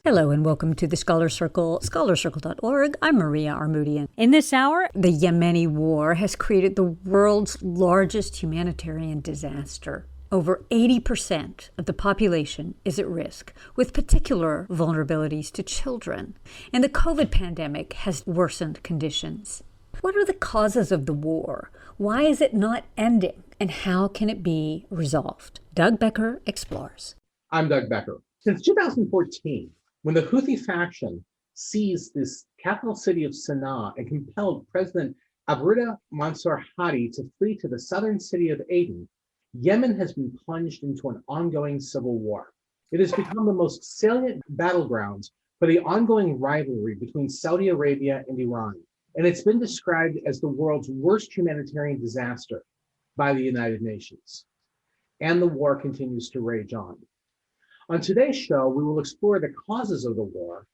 Hello and welcome to the Scholar Circle, scholarcircle.org. I'm Maria Armoudian. In this hour, the Yemeni war has created the world's largest humanitarian disaster. Over 80% of the population is at risk, with particular vulnerabilities to children. And the COVID pandemic has worsened conditions. What are the causes of the war? Why is it not ending? And how can it be resolved? Doug Becker explores. I'm Doug Becker. Since 2014, when the Houthi faction seized this capital city of Sana'a and compelled President Abdurrahman Mansour Hadi to flee to the southern city of Aden, Yemen has been plunged into an ongoing civil war. It has become the most salient battleground for the ongoing rivalry between Saudi Arabia and Iran, and it's been described as the world's worst humanitarian disaster by the United Nations. And the war continues to rage on. On today's show, we will explore the causes of the war,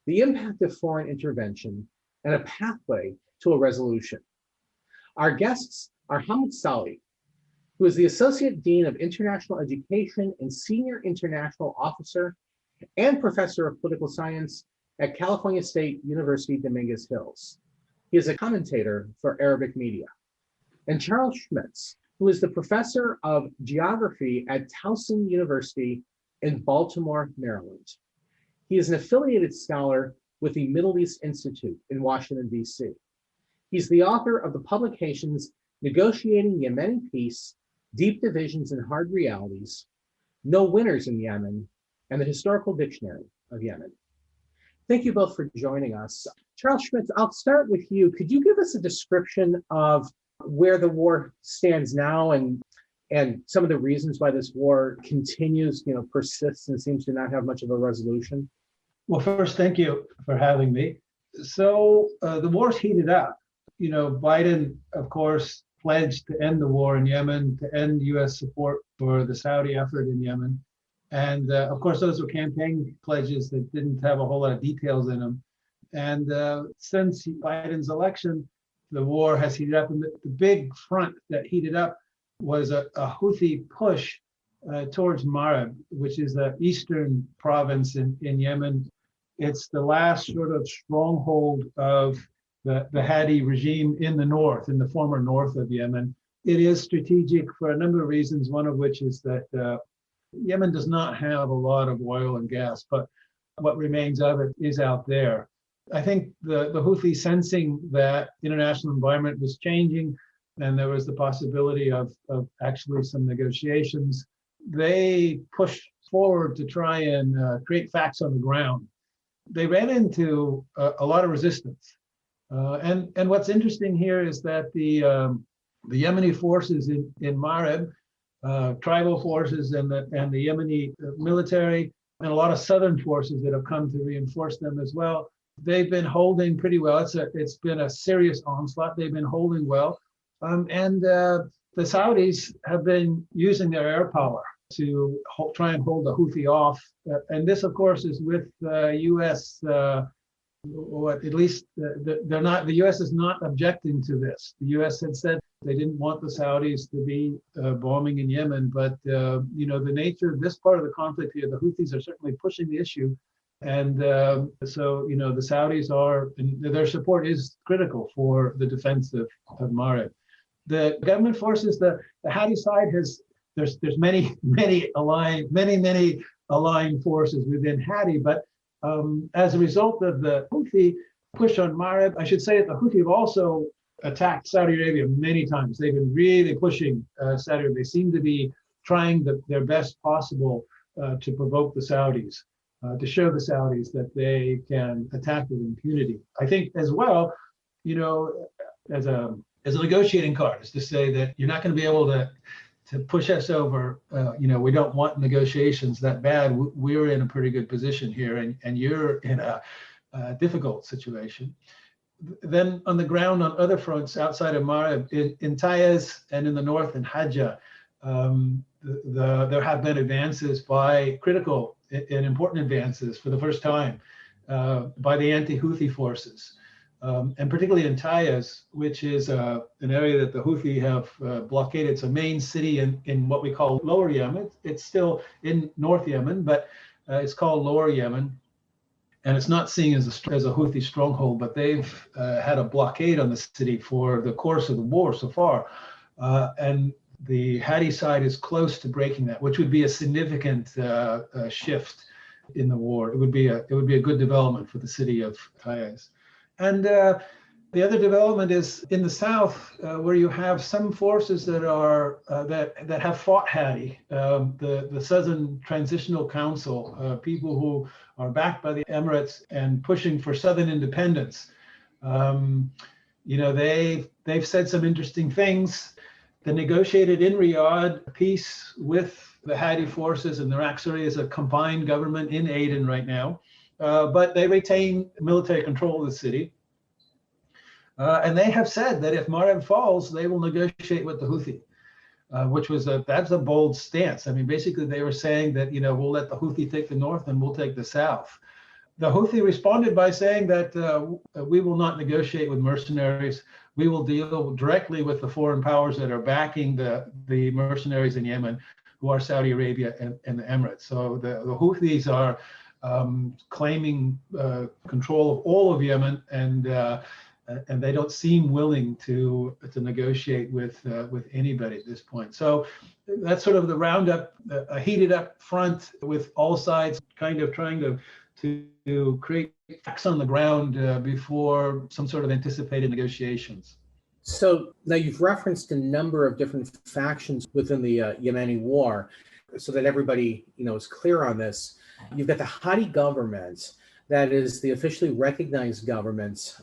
the impact of foreign intervention, and a pathway to a resolution. Our guests are Hamoud Salhi, who is the Associate Dean of International Education and Senior International Officer and Professor of Political Science at California State University, Dominguez Hills. He is a commentator for Arabic media. And Charles Schmitz, who is the Professor of Geography at Towson University in Baltimore, Maryland. He is an affiliated scholar with the Middle East Institute in Washington, D.C. He's the author of the publications Negotiating Yemeni Peace, Deep Divisions and Hard Realities, No Winners in Yemen, and the Historical Dictionary of Yemen. Thank you both for joining us. Charles Schmitz, I'll start with you. Could you give us a description of where the war stands now and some of the reasons why this war continues, persists and seems to not have much of a resolution? Well, first, thank you for having me. So the war's heated up. Biden, of course, pledged to end the war in Yemen, to end U.S. support for the Saudi effort in Yemen. And of course, those were campaign pledges that didn't have a whole lot of details in them. And since Biden's election, the war has heated up. And the big front that heated up was a Houthi push towards Marib, which is the eastern province in Yemen. It's the last sort of stronghold of the Hadi regime in the north, in the former north of Yemen. It is strategic for a number of reasons, one of which is that Yemen does not have a lot of oil and gas, but what remains of it is out there. I think the Houthi, sensing that international environment was changing, and there was the possibility of actually some negotiations, they pushed forward to try and create facts on the ground. They ran into a lot of resistance. And what's interesting here is that the Yemeni forces in Marib, tribal forces and the Yemeni military, and a lot of southern forces that have come to reinforce them as well, they've been holding pretty well. It's been a serious onslaught. They've been holding well. And the Saudis have been using their air power to try and hold the Houthi off. And this, of course, is with the U.S., or at least they're not. The U.S. is not objecting to this. The U.S. had said they didn't want the Saudis to be bombing in Yemen, but the nature of this part of the conflict here, the Houthis are certainly pushing the issue. And so the Saudis are, and their support is critical for the defense of Marib. The government forces, the Hadi side there's many aligned forces within Hadi, but as a result of the Houthi push on Marib, I should say that the Houthi have also attacked Saudi Arabia many times. They've been really pushing Saudi Arabia. They seem to be trying their best possible to provoke the Saudis, to show the Saudis that they can attack with impunity. I think as well, as a negotiating card, is to say that you're not going to be able to push us over. We don't want negotiations that bad. We're in a pretty good position here, and you're in a difficult situation. Then on the ground, on other fronts outside of Marib, in Taiz and in the north in Hajjah, there have been advances critical and important advances for the first time by the anti-Houthi forces. And particularly in Taiz, which is an area that the Houthi have blockaded. It's a main city in what we call Lower Yemen. It's still in North Yemen, but it's called Lower Yemen. And it's not seen as a Houthi stronghold, but they've had a blockade on the city for the course of the war so far. And the Hadi side is close to breaking that, which would be a significant shift in the war. It would be a good development for the city of Taiz. And the other development is in the south, where you have some forces that are that have fought Hadi, the Southern Transitional Council, people who are backed by the Emirates and pushing for Southern independence. They've said some interesting things. The negotiated in Riyadh peace with the Hadi forces and the Iraq-Syria is a combined government in Aden right now, but they retain military control of the city. And they have said that if Marib falls, they will negotiate with the Houthi, that's a bold stance. I mean, basically they were saying that, we'll let the Houthi take the north and we'll take the south. The Houthi responded by saying that we will not negotiate with mercenaries. We will deal directly with the foreign powers that are backing the mercenaries in Yemen, who are Saudi Arabia and the Emirates. So the Houthis are claiming control of all of Yemen, and they don't seem willing to negotiate with anybody at this point. So that's sort of the roundup, a heated up front with all sides kind of trying to create facts on the ground before some sort of anticipated negotiations. So now you've referenced a number of different factions within the Yemeni war, so that everybody is clear on this. You've got the Hadi government, that is the officially recognized government,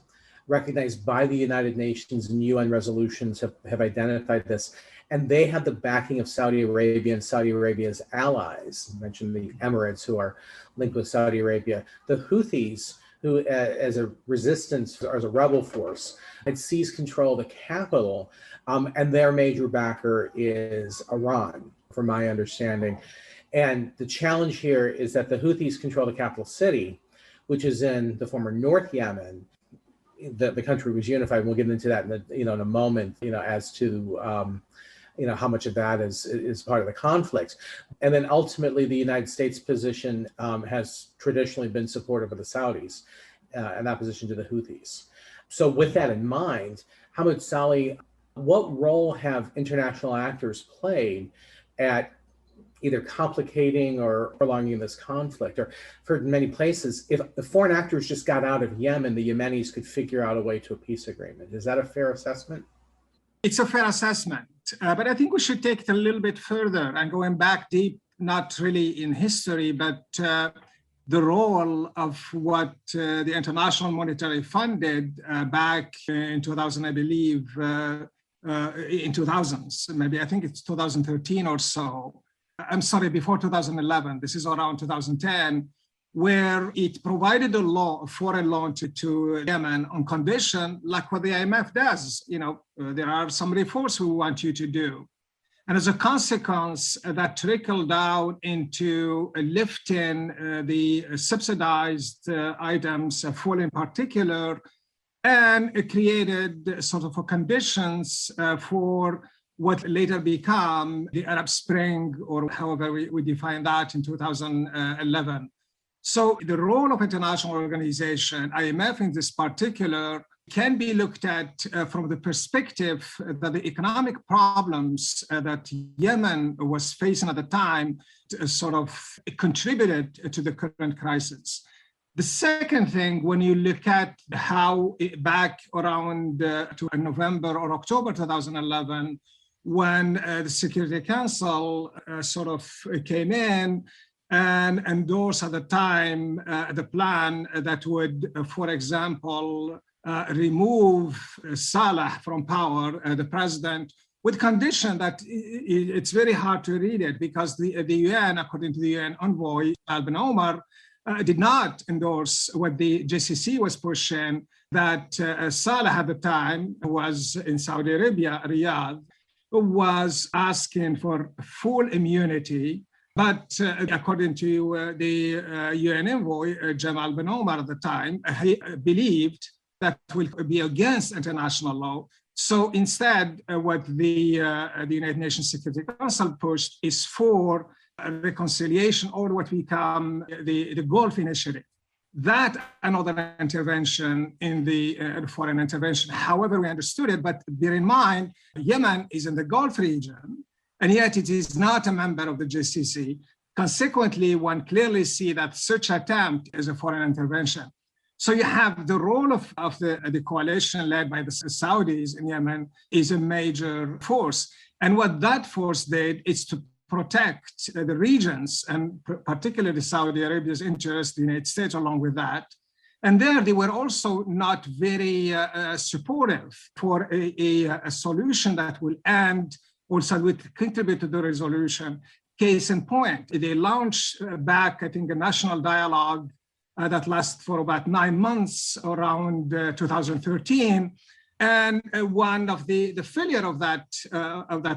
recognized by the United Nations, and UN resolutions have identified this. And they have the backing of Saudi Arabia and Saudi Arabia's allies. You mentioned the Emirates, who are linked with Saudi Arabia. The Houthis, who as a resistance, or as a rebel force, had seized control of the capital, and their major backer is Iran, from my understanding. And the challenge here is that the Houthis control the capital city, which is in the former North Yemen. The country was unified. We'll get into that in a moment, as to how much of that is part of the conflict. And then ultimately the United States position has traditionally been supportive of the Saudis and opposition to the Houthis. So with that in mind, Hamoud, Salhi, what role have international actors played at either complicating or prolonging this conflict? Or for many places, if the foreign actors just got out of Yemen, the Yemenis could figure out a way to a peace agreement. Is that a fair assessment? It's a fair assessment, but I think we should take it a little bit further and going back deep, not really in history, but the role of what the International Monetary Fund did back in 2000, I believe, in 2000s, maybe I think it's 2013 or so. I'm sorry, before 2011, this is around 2010, where it provided a foreign loan to Yemen on condition, like what the IMF does. There are some reforms we want you to do. And as a consequence, that trickled out into lifting the subsidized items, fuel in particular, and it created sort of conditions for what later became the Arab Spring, or however we define that, in 2011. So the role of international organization, IMF in this particular, can be looked at from the perspective that the economic problems that Yemen was facing at the time sort of contributed to the current crisis. The second thing, when you look at how back around to November or October 2011, when the Security Council sort of came in and endorsed at the time the plan that would, for example, remove Salih from power, the president, with condition that it's very hard to read it, because the UN, according to the UN envoy, Al-Bin Omar, did not endorse what the JCC was pushing, that Salih at the time was in Saudi Arabia, Riyadh, was asking for full immunity. But according to the UN envoy, Jamal bin Omar at the time, he believed that will be against international law. So instead, what the United Nations Security Council pushed is for reconciliation, or what we call the Gulf Initiative. that another intervention in the foreign intervention, however we understood it. But bear in mind, Yemen is in the Gulf region, and yet it is not a member of the GCC. Consequently, one clearly see that such attempt is a foreign intervention. So you have the role of the coalition led by the Saudis in Yemen is a major force. And what that force did is to protect the regions, and particularly Saudi Arabia's interest, the United States along with that. And there they were also not very supportive for a solution that will end, also will contribute to the resolution. Case in point, they launched back, I think, a national dialogue that lasted for about 9 months around 2013. And one of the failure of that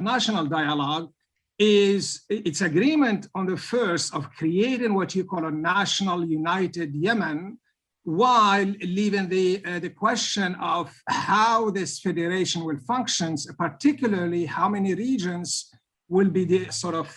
national dialogue is its agreement on the first of creating what you call a national united Yemen, while leaving the question of how this federation will function, particularly how many regions will be the sort of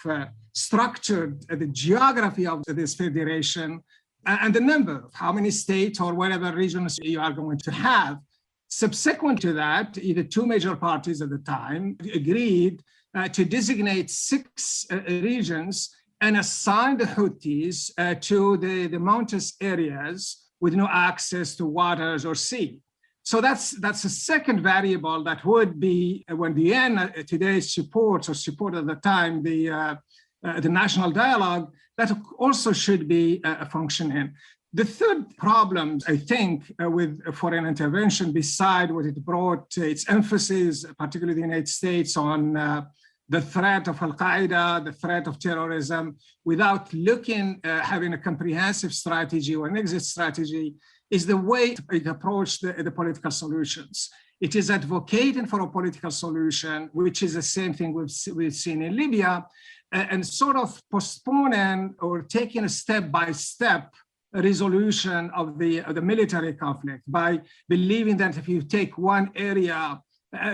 structured, the geography of this federation, and the number of how many states or whatever regions you are going to have. Subsequent to that, the two major parties at the time agreed to designate 6 regions and assign the Houthis to the mountainous areas with no access to waters or sea. So that's a second variable that would be, when the UN today supports or supported at the time the national dialogue, that also should be functioning. The third problem, I think, with foreign intervention, beside what it brought, its emphasis, particularly the United States, on the threat of Al-Qaeda, the threat of terrorism, without having a comprehensive strategy or an exit strategy, is the way it approached the political solutions. It is advocating for a political solution, which is the same thing we've seen in Libya, and sort of postponing or taking a step-by-step resolution of the military conflict by believing that if you take one area,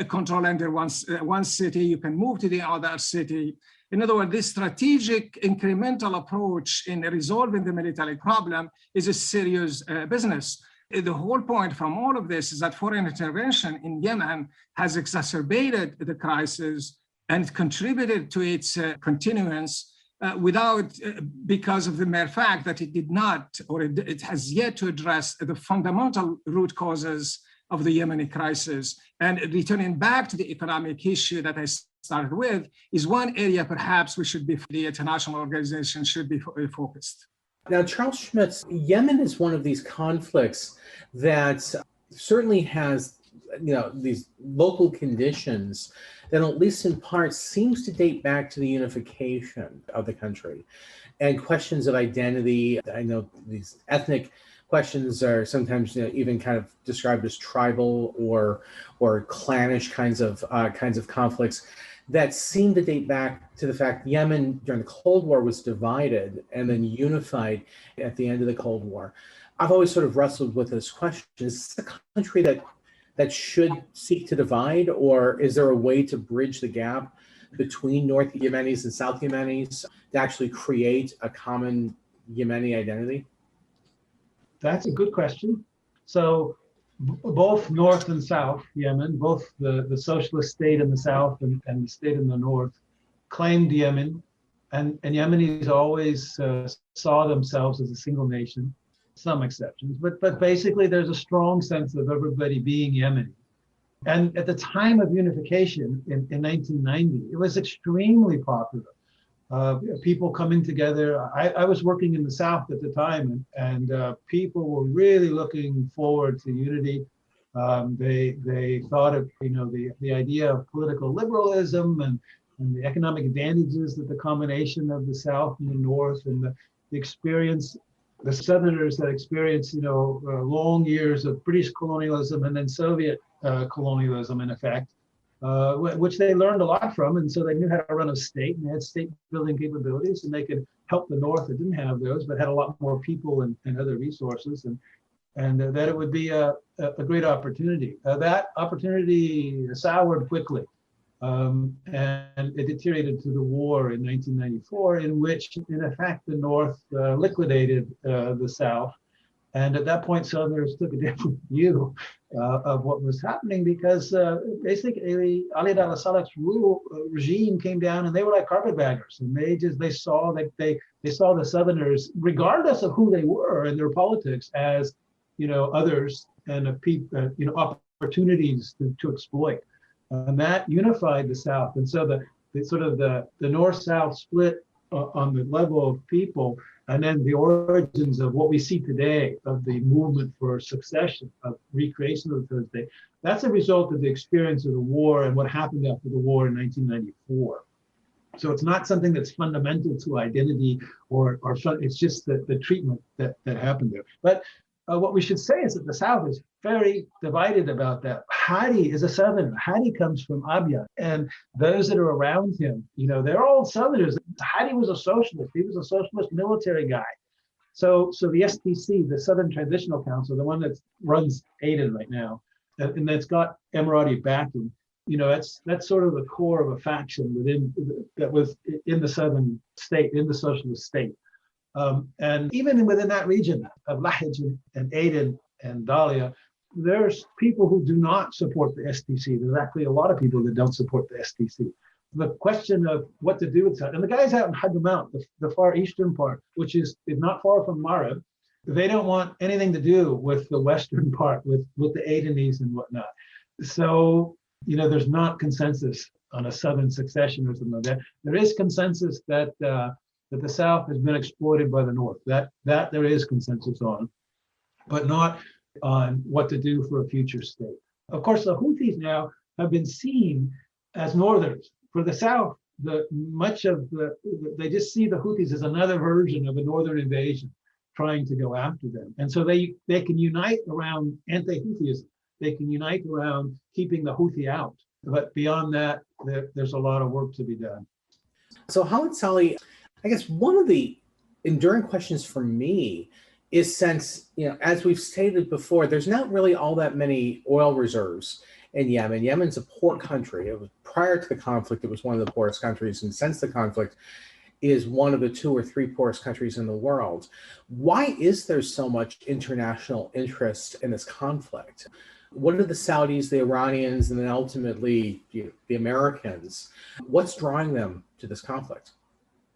control under one city, you can move to the other city. In other words, this strategic incremental approach in resolving the military problem is a serious business. The whole point from all of this is that foreign intervention in Yemen has exacerbated the crisis and contributed to its continuance because of the mere fact that it did not, or it has yet to address the fundamental root causes of the Yemeni crisis. And returning back to the economic issue that I started with is one area perhaps the international organization should be focused. Now, Charles Schmitz, Yemen is one of these conflicts that certainly has, these local conditions that, at least in part, seems to date back to the unification of the country and questions of identity. I know these ethnic questions are sometimes even kind of described as tribal or clannish kinds of conflicts that seem to date back to the fact Yemen during the Cold War was divided and then unified at the end of the Cold War. I've always sort of wrestled with this question: is this a country that should seek to divide, or is there a way to bridge the gap between North Yemenis and South Yemenis to actually create a common Yemeni identity? That's a good question. So both North and South Yemen, both the socialist state in the South and the state in the North, claimed Yemen, and Yemenis always saw themselves as a single nation, some exceptions, but basically there's a strong sense of everybody being Yemeni. And at the time of unification in 1990, it was extremely popular. People coming together. I was working in the South at the time, and people were really looking forward to unity. They thought of the idea of political liberalism and the economic advantages that the combination of the South and the North and the experience, the Southerners that experienced long years of British colonialism and then Soviet colonialism in effect. Which they learned a lot from, and so they knew how to run a state, and they had state building capabilities, and they could help the North that didn't have those, but had a lot more people and other resources, and that it would be a great opportunity. That opportunity soured quickly, and it deteriorated to the war in 1994, in which, in effect, the North liquidated the South And at that point, Southerners took a different view of what was happening because basically Ali Abdullah Saleh's regime came down and they were like carpetbaggers. And they saw the Southerners, regardless of who they were in their politics, as others and opportunities to exploit. And that unified the South. And so the North-South split on the level of people, and then the origins of what we see today of the movement for succession, of recreation of the third state, that's a result of the experience of the war and what happened after the war in 1994. So it's not something that's fundamental to identity or it's just the treatment that happened there. But what we should say is that the South is very divided about that. Hadi is a Southerner. Hadi comes from Abia, and those that are around him, they're all Southerners. Hadi was a socialist. He was a socialist military guy. So the STC, the Southern Transitional Council, the one that runs Aden right now, and that's got Emirati backing, that's sort of the core of a faction that was in the Southern state, in the socialist state. And even within that region of Lahij and Aden and Dalia, there's people who do not support the STC. There's actually a lot of people that don't support the STC. The question of what to do with that, and the guys out in Hadramaut, the far eastern part, which is not far from Marib, they don't want anything to do with the western part, with the Adenese and whatnot. So, there's not consensus on a southern succession or something like that. There is consensus that the South has been exploited by the North. That there is consensus on, but not on what to do for a future state. Of course, the Houthis now have been seen as Northerners. For the South, they just see the Houthis as another version of a Northern invasion trying to go after them. And so they can unite around anti-Houthism. They can unite around keeping the Houthi out. But beyond that, there's a lot of work to be done. So Hamoud Salhi, I guess one of the enduring questions for me is, since, as we've stated before, there's not really all that many oil reserves in Yemen. Yemen's a poor country. It was, prior to the conflict, it was one of the poorest countries, and since the conflict is one of the 2 or 3 poorest countries in the world. Why is there so much international interest in this conflict? What are the Saudis, the Iranians, and then ultimately the Americans? What's drawing them to this conflict?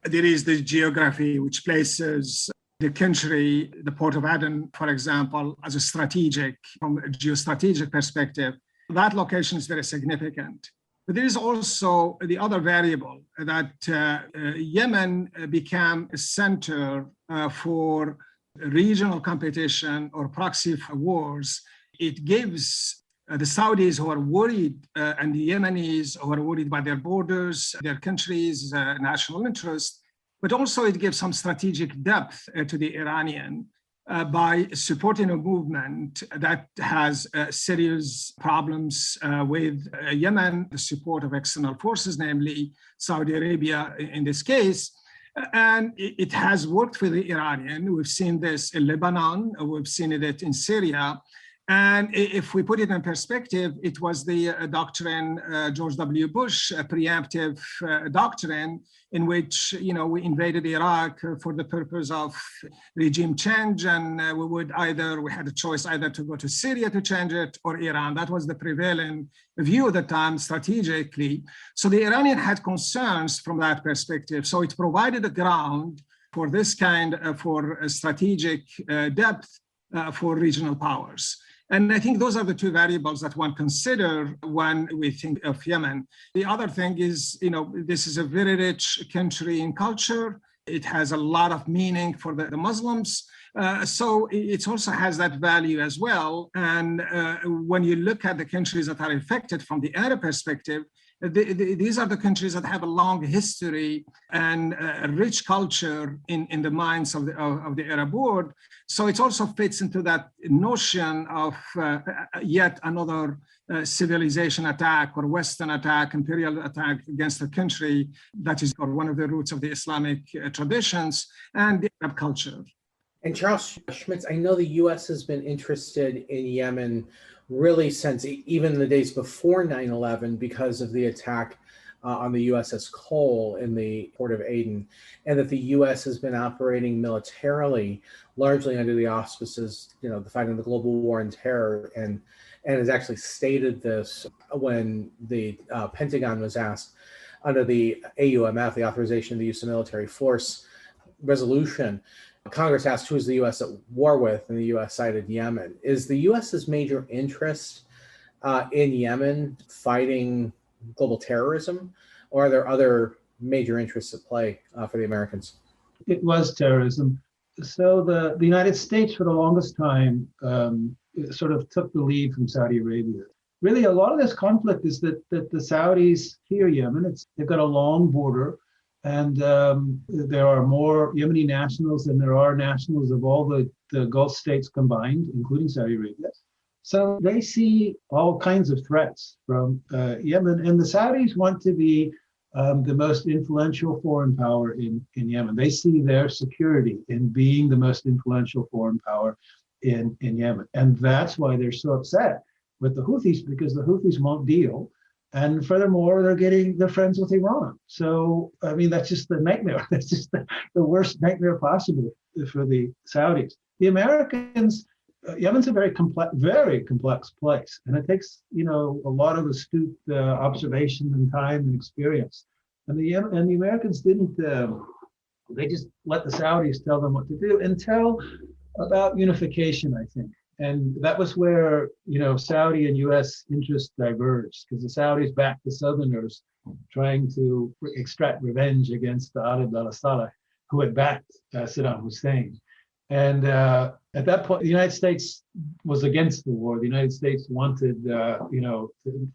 There is the geography, which places the country, the port of Aden, for example, as a strategic, from a geostrategic perspective. That location is very significant. But there is also the other variable that Yemen became a center for regional competition or proxy wars. It gives the Saudis who are worried and the Yemenis who are worried by their borders, their countries' national interest, but also it gives some strategic depth to the Iranian by supporting a movement that has serious problems with Yemen, the support of external forces, namely Saudi Arabia in this case. And it has worked for the Iranian. We've seen this in Lebanon, we've seen it in Syria. And if we put it in perspective, it was the doctrine, George W. Bush, a preemptive doctrine in which, we invaded Iraq for the purpose of regime change. And we had a choice either to go to Syria to change it or Iran. That was the prevailing view at the time strategically. So the Iranian had concerns from that perspective. So it provided a ground for this kind of strategic depth for regional powers. And I think those are the 2 variables that one consider when we think of Yemen. The other thing is, this is a very rich country in culture. It has a lot of meaning for the Muslims. So it also has that value as well. And when you look at the countries that are affected from the Arab perspective, these are the countries that have a long history and a rich culture in the minds of the Arab world. So it also fits into that notion of yet another civilization attack or Western attack, imperial attack against a country that is one of the roots of the Islamic traditions and the Arab culture. And Charles Schmitz, I know the U.S. has been interested in Yemen really since even the days before 9/11 because of the attack on the USS Cole in the port of Aden, and that the U.S. has been operating militarily largely under the auspices, the fighting the global war on terror, and has actually stated this when the Pentagon was asked under the AUMF, the Authorization of the Use of Military Force resolution. Congress asked who is the U.S. at war with, and the U.S. cited Yemen. Is the U.S.'s major interest in Yemen fighting global terrorism, or are there other major interests at play for the Americans? It was terrorism. So the United States, for the longest time, sort of took the lead from Saudi Arabia. Really, a lot of this conflict is that the Saudis fear Yemen. They've got a long border, and there are more Yemeni nationals than there are nationals of all the Gulf states combined, including Saudi Arabia. So they see all kinds of threats from Yemen, and the Saudis want to be the most influential foreign power in Yemen. They see their security in being the most influential foreign power in Yemen. And that's why they're so upset with the Houthis, because the Houthis won't deal. And furthermore, they're friends with Iran. So, I mean, that's just the nightmare. That's just the worst nightmare possible for the Saudis. The Americans, Yemen's a very complex place. And it takes, a lot of astute observation and time and experience. And the Americans didn't, they just let the Saudis tell them what to do until about unification, I think. And that was where, Saudi and U.S. interests diverged, because the Saudis backed the Southerners trying to extract revenge against Ali Abdullah Saleh, who had backed Saddam Hussein. And at that point, the United States was against the war. The United States wanted,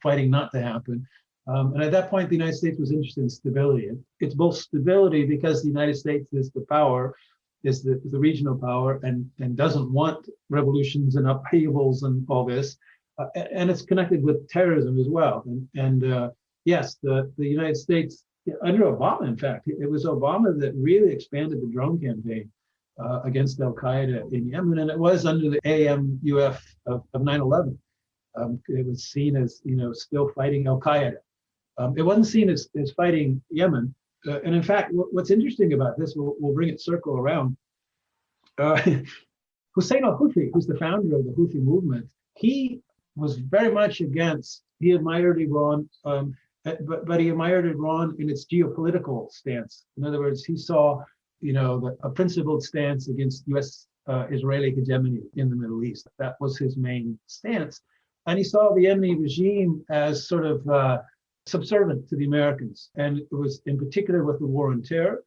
fighting not to happen. And at that point, the United States was interested in stability. It's both stability because the United States is the power, is the regional power, and doesn't want revolutions and upheavals and all this. And it's connected with terrorism as well. And yes, the United States, under Obama, in fact, it was Obama that really expanded the drone campaign against Al-Qaeda in Yemen, and it was under the AMUF of 9/11. It was seen as, still fighting Al-Qaeda. It wasn't seen as fighting Yemen. And in fact, what's interesting about this, we'll bring it circle around. Hussein al-Houthi, who's the founder of the Houthi movement, he was very much against, he admired Iran, but he admired Iran in its geopolitical stance. In other words, he saw, a principled stance against U.S. Israeli hegemony in the Middle East. That was his main stance. And he saw the Yemeni regime as sort of subservient to the Americans. And it was in particular with the war on terror.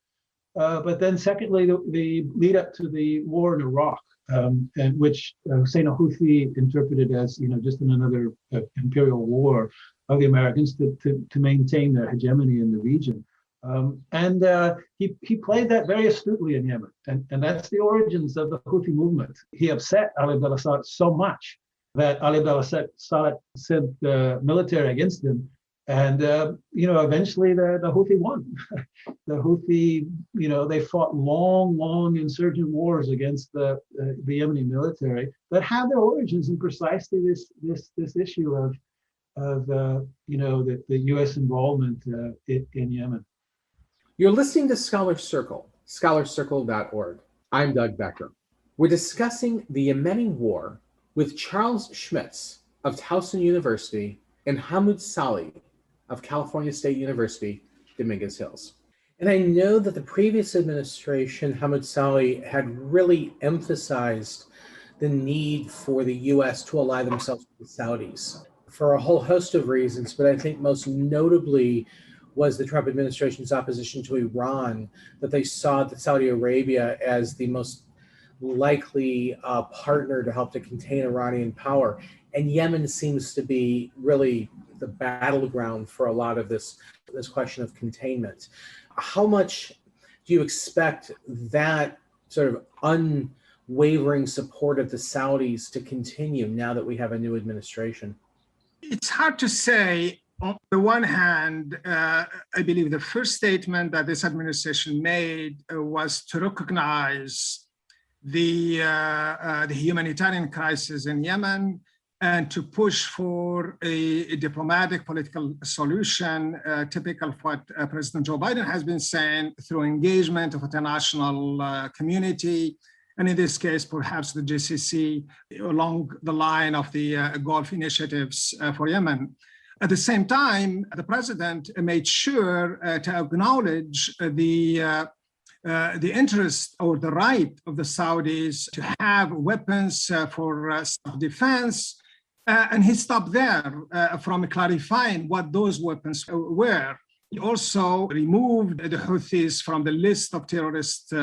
But then secondly, the lead up to the war in Iraq, and which Hussein al-Houthi interpreted as, just another imperial war of the Americans to maintain their hegemony in the region. And he played that very astutely in Yemen. And that's the origins of the Houthi movement. He upset Ali Abdullah Saleh so much that Ali Abdullah Saleh sent the military against him. And, eventually the Houthi won. The Houthi, they fought long insurgent wars against the Yemeni military that had their origins in precisely this issue of the U.S. involvement in Yemen. You're listening to Scholar Circle, scholarcircle.org. I'm Doug Becker. We're discussing the Yemeni War with Charles Schmitz of Towson University and Hamoud Salhi of California State University, Dominguez Hills. And I know that the previous administration, Hamoud Salhi, had really emphasized the need for the U.S. to ally themselves with the Saudis for a whole host of reasons, but I think most notably was the Trump administration's opposition to Iran, that they saw that Saudi Arabia as the most likely partner to help to contain Iranian power. And Yemen seems to be really the battleground for a lot of this question of containment. How much do you expect that sort of unwavering support of the Saudis to continue now that we have a new administration? It's hard to say. On the one hand, I believe the first statement that this administration made was to recognize the humanitarian crisis in Yemen and to push for a diplomatic political solution, typical of what President Joe Biden has been saying, through engagement of international community, and in this case, perhaps the GCC, along the line of the Gulf initiatives for Yemen. At the same time, the president made sure to acknowledge the interest or the right of the Saudis to have weapons for self-defense. And he stopped there from clarifying what those weapons were. He also removed the Houthis from the list of terrorist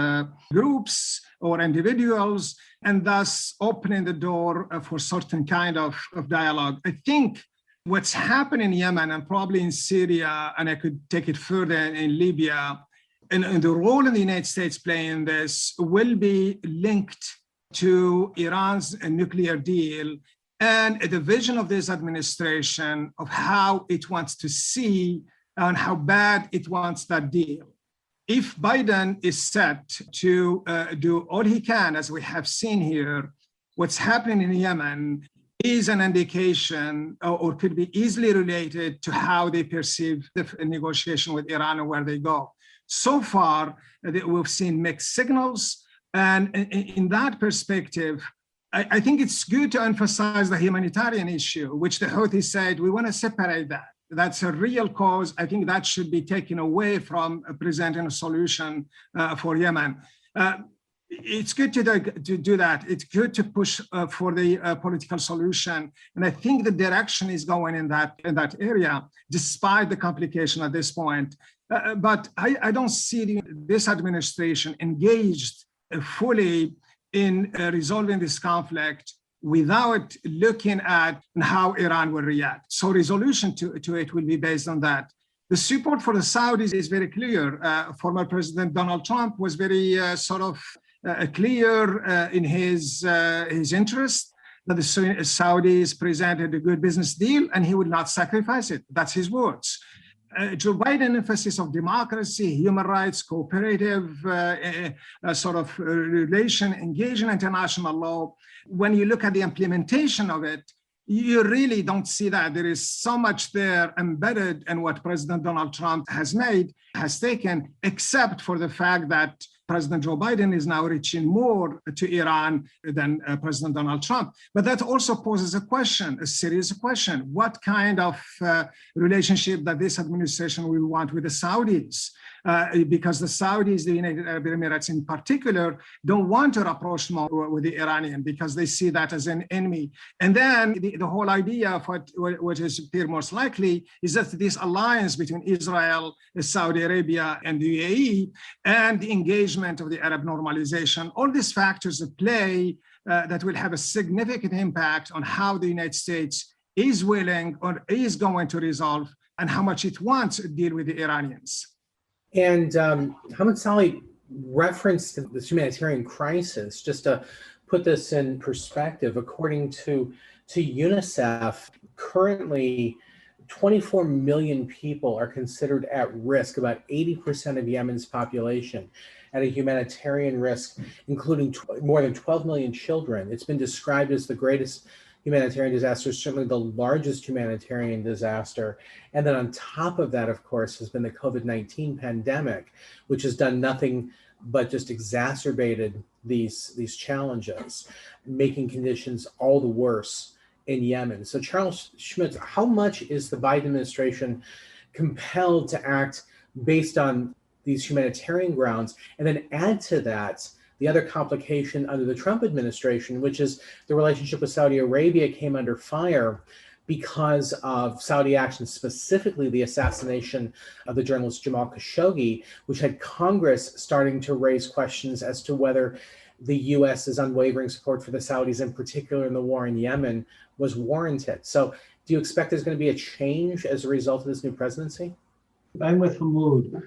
groups or individuals, and thus opening the door for certain kind of dialogue. I think what's happened in Yemen and probably in Syria, and I could take it further in Libya, and the role in the United States playing in this will be linked to Iran's nuclear deal and the vision of this administration of how it wants to see and how bad it wants that deal. If Biden is set to do all he can, as we have seen here, what's happening in Yemen is an indication or could be easily related to how they perceive the negotiation with Iran and where they go. So far, we've seen mixed signals. And in that perspective, I think it's good to emphasize the humanitarian issue, which the Houthis said, we want to separate that. That's a real cause. I think that should be taken away from presenting a solution for Yemen. It's good to do that. It's good to push for the political solution. And I think the direction is going in that area, despite the complication at this point. But I don't see this administration engaged fully in resolving this conflict without looking at how Iran will react. So resolution to it will be based on that. The support for the Saudis is very clear. Former President Donald Trump was very clear in his interest that the Saudis presented a good business deal and he would not sacrifice it. That's his words. Joe Biden emphasis of democracy, human rights, cooperative relation, engage in international law. When you look at the implementation of it, you really don't see that. There is so much there embedded in what President Donald Trump has taken, except for the fact that President Joe Biden is now reaching more to Iran than President Donald Trump. But that also poses a question, a serious question. What kind of relationship that this administration will want with the Saudis? Because the Saudis, the United Arab Emirates in particular, don't want to rapproche more with the Iranian because they see that as an enemy. And then the whole idea of what is appear most likely is that this alliance between Israel, Saudi Arabia, and the UAE, and the engagement of the Arab normalization, all these factors at play that will have a significant impact on how the United States is willing or is going to resolve and how much it wants to deal with the Iranians. And Hamoud Salhi referenced the humanitarian crisis. Just to put this in perspective, according to UNICEF, currently 24 million people are considered at risk, about 80% of Yemen's population at a humanitarian risk, including more than 12 million children. It's been described as the greatest humanitarian disaster, certainly the largest humanitarian disaster. And then on top of that, of course, has been the COVID-19 pandemic, which has done nothing but just exacerbated these challenges, making conditions all the worse in Yemen. So Charles Schmitz, how much is the Biden administration compelled to act based on these humanitarian grounds? And then add to that the other complication under the Trump administration, which is the relationship with Saudi Arabia came under fire because of Saudi actions, specifically the assassination of the journalist Jamal Khashoggi, which had Congress starting to raise questions as to whether the U.S.'s unwavering support for the Saudis, in particular in the war in Yemen, was warranted. So do you expect there's going to be a change as a result of this new presidency? I'm with Hamoud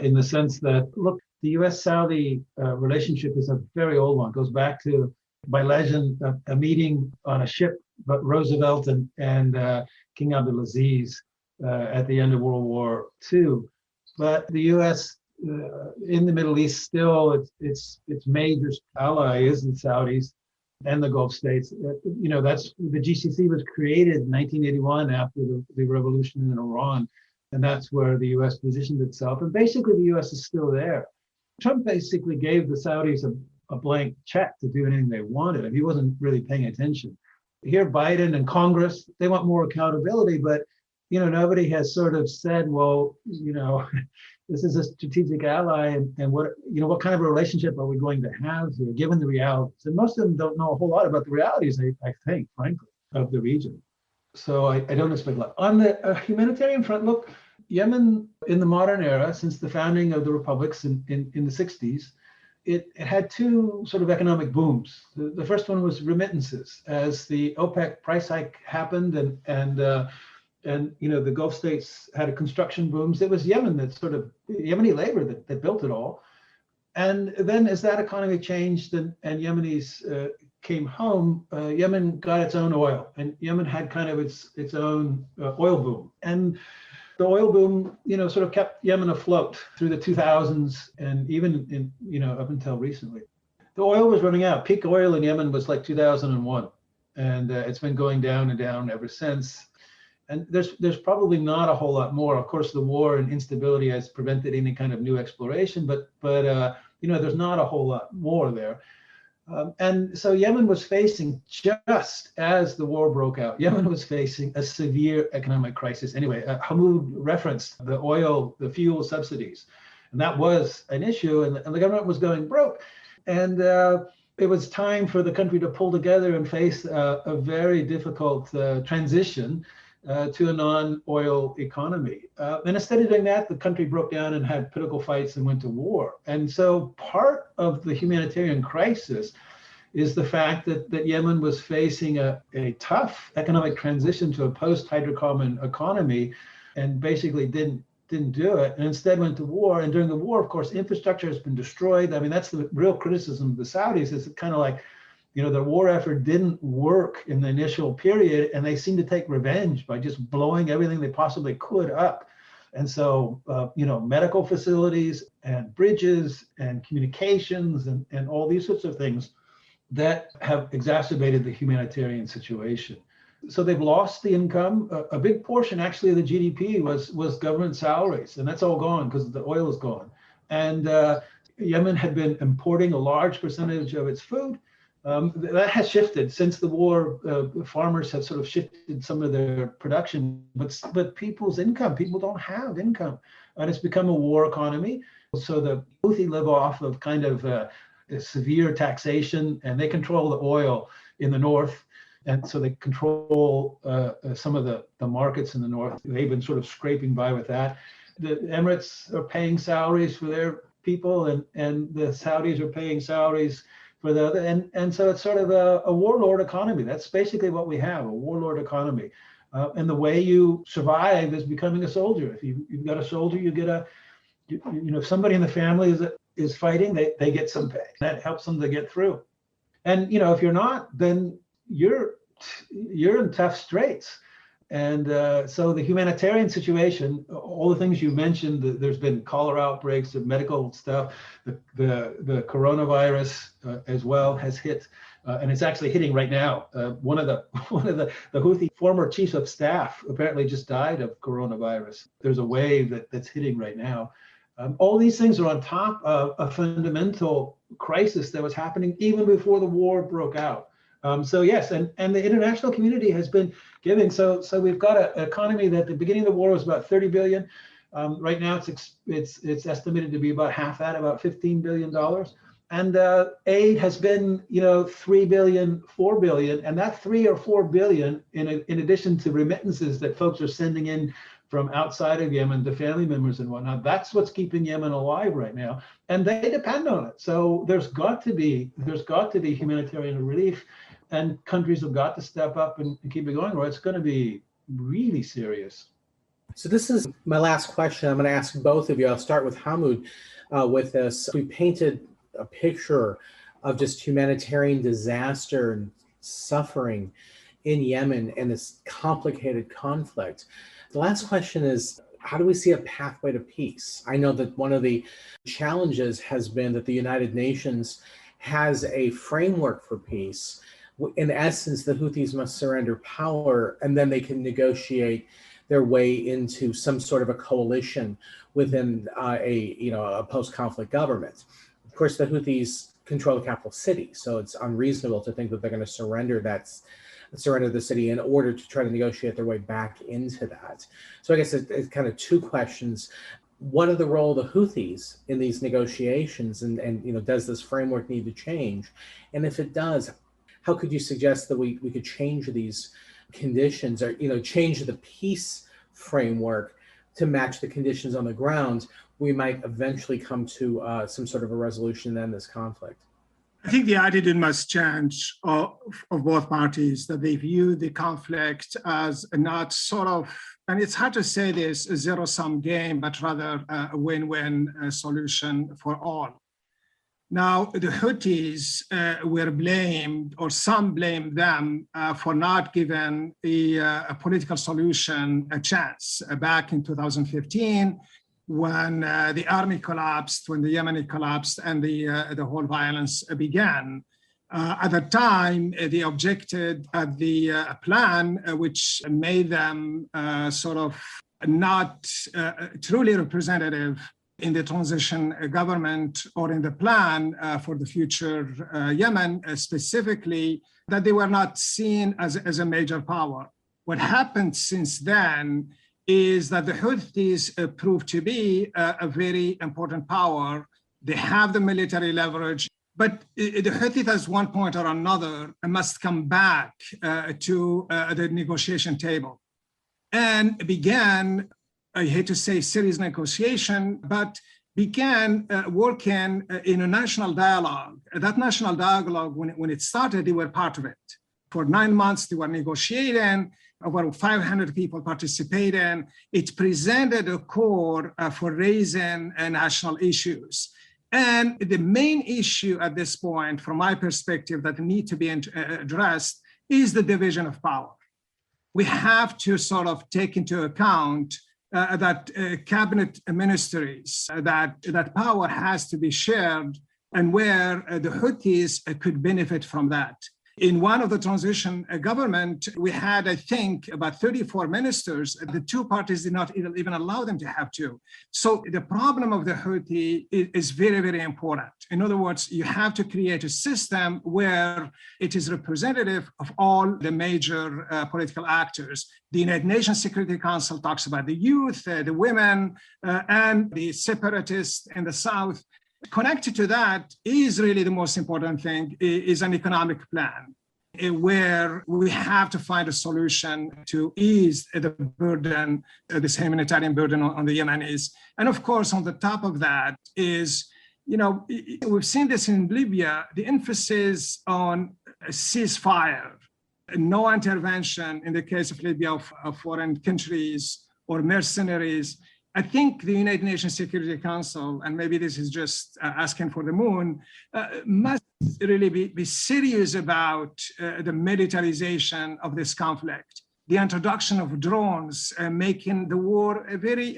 in the sense that, look, the U.S.-Saudi relationship is a very old one. It goes back to, by legend, a meeting on a ship, but Roosevelt and King Abdulaziz at the end of World War II. But the U.S. In the Middle East still, its major ally is the Saudis. and the Gulf states. That's the GCC was created in 1981 after the revolution in Iran. And that's where the US positioned itself. And basically, the US is still there. Trump basically gave the Saudis a blank check to do anything they wanted. And he wasn't really paying attention. Here, Biden and Congress, they want more accountability, but nobody has sort of said, well, this is a strategic ally, and what kind of a relationship are we going to have here, given the realities? And most of them don't know a whole lot about the realities, I think, frankly, of the region. So I don't expect a lot. On the humanitarian front, look, Yemen in the modern era, since the founding of the republics in the 60s, it had two sort of economic booms. The first one was remittances. As the OPEC price hike happened and the Gulf states had a construction booms, it was Yemen that sort of, Yemeni labor that built it all. And then as that economy changed and Yemenis came home, Yemen got its own oil, and Yemen had kind of its own oil boom. And the oil boom, sort of kept Yemen afloat through the 2000s and even up until recently. The oil was running out. Peak oil in Yemen was like 2001, and it's been going down and down ever since. And there's probably not a whole lot more. Of course, the war and instability has prevented any kind of new exploration, but there's not a whole lot more there. And so Yemen was facing, just as the war broke out, Yemen was facing a severe economic crisis. Anyway, Hamoud referenced the fuel subsidies, and that was an issue, and the government was going broke. And it was time for the country to pull together and face a very difficult transition to a non-oil economy. And instead of doing that, the country broke down and had political fights and went to war. And so part of the humanitarian crisis is the fact that Yemen was facing a tough economic transition to a post-hydrocarbon economy, and basically didn't do it, and instead went to war. And during the war, of course, infrastructure has been destroyed. I mean, that's the real criticism of the Saudis, is kind of like, the war effort didn't work in the initial period, and they seemed to take revenge by just blowing everything they possibly could up. And so, medical facilities and bridges and communications and all these sorts of things that have exacerbated the humanitarian situation. So they've lost the income. A big portion actually of the GDP was government salaries, and that's all gone because the oil is gone. And Yemen had been importing a large percentage of its food. That has shifted since the war. Farmers have sort of shifted some of their production, but people's income, people don't have income, and it's become a war economy. So the Houthi live off of kind of severe taxation, and they control the oil in the north, and so they control some of the markets in the north. They've been sort of scraping by with that. The Emirates are paying salaries for their people, and the Saudis are paying salaries for the other, and so it's sort of a warlord economy. That's basically what we have, a warlord economy. And the way you survive is becoming a soldier. If you've got a soldier, you get if somebody in the family is fighting, they get some pay. That helps them to get through. And if you're not, then you're in tough straits. And so the humanitarian situation, all the things you mentioned, there's been cholera outbreaks, the medical stuff, the coronavirus as well has hit, and it's actually hitting right now. One of the Houthi former chiefs of staff apparently just died of coronavirus. There's a wave that's hitting right now. All these things are on top of a fundamental crisis that was happening even before the war broke out. So yes, and the international community has been giving. So we've got an economy that at the beginning of the war was about 30 billion. Right now it's estimated to be about half that, about $15 billion. And aid has been 3 billion, 4 billion, and that 3 or 4 billion in addition to remittances that folks are sending in from outside of Yemen to family members and whatnot. That's what's keeping Yemen alive right now, and they depend on it. So there's got to be humanitarian relief, and countries have got to step up and keep it going, or it's going to be really serious. So this is my last question. I'm going to ask both of you. I'll start with Hamoud with this. We painted a picture of just humanitarian disaster and suffering in Yemen and this complicated conflict. The last question is, how do we see a pathway to peace? I know that one of the challenges has been that the United Nations has a framework for peace. In essence, the Houthis must surrender power, and then they can negotiate their way into some sort of a coalition within a post-conflict government. Of course, the Houthis control the capital city, so it's unreasonable to think that they're going to surrender the city in order to try to negotiate their way back into that. So I guess it's kind of two questions. What are the role of the Houthis in these negotiations, and does this framework need to change? And if it does, how could you suggest that we could change these conditions, or change the peace framework to match the conditions on the ground? We might eventually come to some sort of a resolution and end this conflict. I think the attitude must change of both parties, that they view the conflict as not sort of, and it's hard to say this, a zero-sum game, but rather a win-win solution for all. Now, the Houthis were blamed, or some blamed them, for not giving a political solution a chance. Back in 2015, when the army collapsed, when the Yemeni collapsed, and the whole violence began. At the time, they objected at the plan, which made them sort of not truly representative in the transition government or in the plan for the future Yemen, specifically, that they were not seen as a major power. What happened since then is that the Houthis proved to be a very important power. They have the military leverage, but the Houthis at one point or another must come back to the negotiation table and began, I hate to say serious negotiation, but began working in a national dialogue. That national dialogue, when it started, they were part of it. For 9 months, they were negotiating. Over 500 people participated. It presented a core for raising national issues. And the main issue at this point, from my perspective, that need to be addressed is the division of power. We have to sort of take into account that cabinet ministries, that power has to be shared, and where the Houthis could benefit from that. In one of the transition government, we had, I think, about 34 ministers. The two parties did not even allow them to have two. So the problem of the Houthi is very, very important. In other words, you have to create a system where it is representative of all the major political actors. The United Nations Security Council talks about the youth, the women, and the separatists in the south. Connected to that is really the most important thing, is an economic plan where we have to find a solution to ease the burden, this humanitarian burden on the Yemenis. And of course, on the top of that is, we've seen this in Libya, the emphasis on a ceasefire, no intervention in the case of Libya of foreign countries or mercenaries. I think the United Nations Security Council, and maybe this is just asking for the moon, must really be serious about the militarization of this conflict, the introduction of drones, making the war very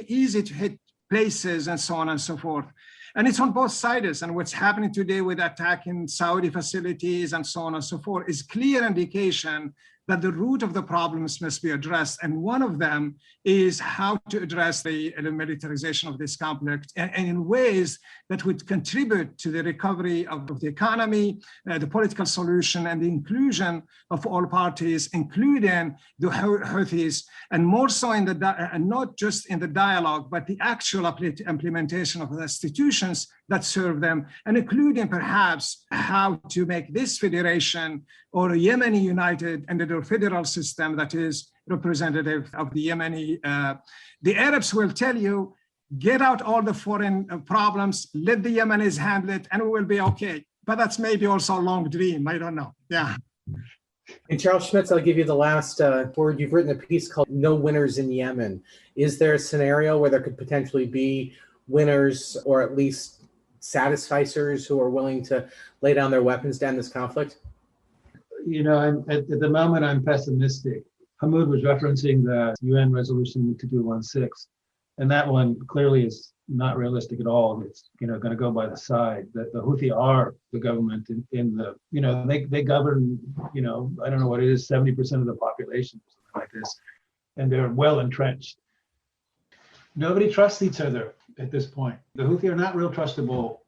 easy to hit places and so on and so forth. And it's on both sides. And what's happening today with attacking Saudi facilities and so on and so forth is clear indication that the root of the problems must be addressed. And one of them is how to address the militarization of this conflict and in ways that would contribute to the recovery of the economy, the political solution, and the inclusion of all parties, including the Houthis, and more so in and not just in the dialogue, but the actual implementation of the institutions that serve them, and including perhaps how to make this federation or a Yemeni united under a federal system that is representative of the Yemeni. The Arabs will tell you, get out all the foreign problems, let the Yemenis handle it, and we will be okay. But that's maybe also a long dream, I don't know, yeah. And Charles Schmitz, I'll give you the last word. You've written a piece called No Winners in Yemen. Is there a scenario where there could potentially be winners, or at least satisficers who are willing to lay down their weapons to end this conflict? At the moment, I'm pessimistic. Hamoud was referencing the UN resolution 2216. And that one clearly is not realistic at all. It's going to go by the side. The Houthi are the government in the they govern I don't know what it is, 70% of the population, something like this, and they're well entrenched. Nobody trusts each other at this point. The Houthi are not real trustable,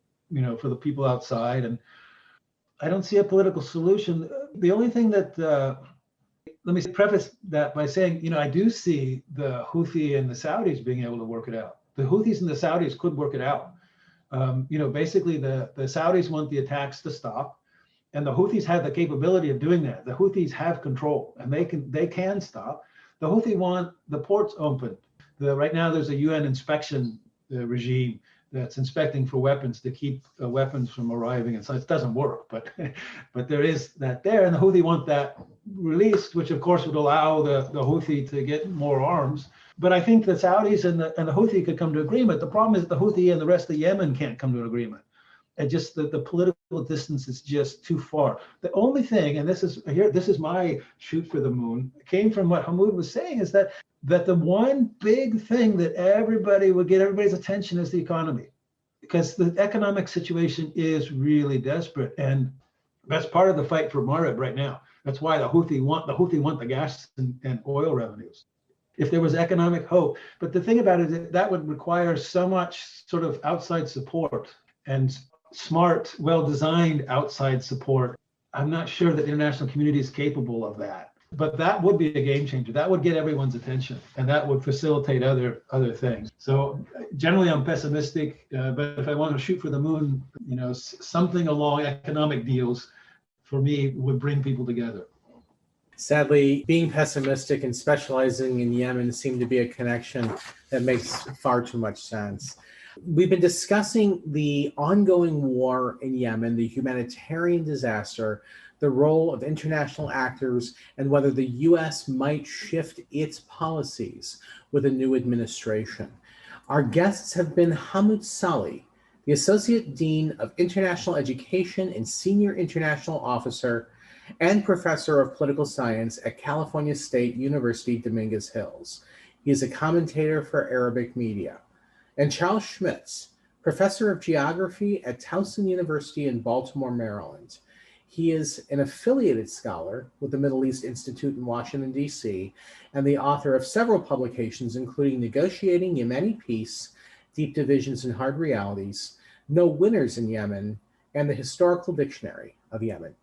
for the people outside, and I don't see a political solution. The only thing that let me preface that by saying, I do see the Houthi and the Saudis being able to work it out. The Houthis and the Saudis could work it out. Basically the Saudis want the attacks to stop, and the Houthis have the capability of doing that. The Houthis have control, and they can stop. The Houthi want the ports open. Right now there's a UN inspection regime that's inspecting for weapons to keep weapons from arriving, and so it doesn't work. But there is that there, and the Houthi want that released, which of course would allow the Houthi to get more arms. But I think the Saudis and the Houthi could come to agreement. The problem is that the Houthi and the rest of Yemen can't come to an agreement. And just the political distance is just too far. The only thing, and this is my shoot for the moon, came from what Hamoud was saying, is that the one big thing that everybody would get everybody's attention is the economy, because the economic situation is really desperate, and that's part of the fight for Marib right now. That's why the Houthi want the gas and oil revenues. If there was economic hope, but the thing about it is that would require so much sort of outside support and smart, well-designed outside support. I'm not sure that the international community is capable of that. But that would be a game changer. That would get everyone's attention, and that would facilitate other things. So generally, I'm pessimistic. But if I want to shoot for the moon, something along economic deals, for me, would bring people together. Sadly, being pessimistic and specializing in Yemen seem to be a connection that makes far too much sense. We've been discussing the ongoing war in Yemen, the humanitarian disaster, the role of international actors, and whether the U.S. might shift its policies with a new administration. Our guests have been Hamoud Salhi, the Associate Dean of International Education and Senior International Officer and Professor of Political Science at California State University, Dominguez Hills. He is a commentator for Arabic media. And Charles Schmitz, Professor of Geography at Towson University in Baltimore, Maryland. He is an affiliated scholar with the Middle East Institute in Washington, D.C., and the author of several publications, including Negotiating Yemeni Peace, Deep Divisions and Hard Realities, No Winners in Yemen, and the Historical Dictionary of Yemen.